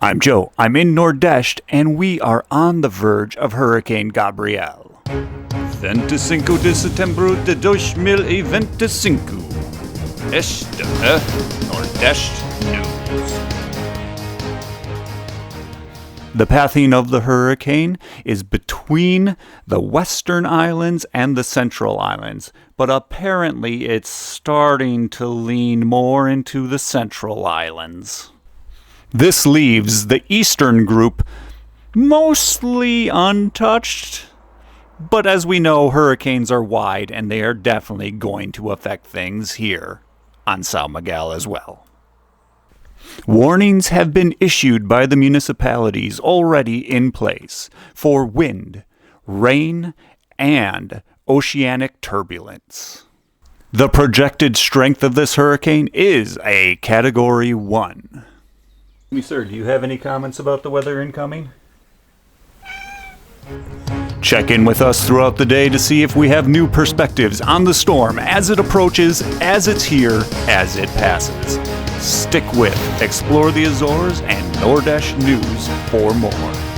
I'm Joe. I'm in Nordeste, and we are on the verge of Hurricane Gabrielle. 25 de setembro de 2025. Este é Nordeste News. The pathing of the hurricane is between the western islands and the central islands, but apparently it's starting to lean more into the central islands. This leaves the eastern group mostly untouched, but as we know, hurricanes are wide and they are definitely going to affect things here on São Miguel as well. Warnings have been issued by the municipalities already in place for wind, rain, and oceanic turbulence. The projected strength of this hurricane is a Category 1. Sir, do you have any comments about the weather incoming? Check in with us throughout the day to see if we have new perspectives on the storm as it approaches, as it's here, as it passes. Stick with Explore the Azores and Nordeste News for more.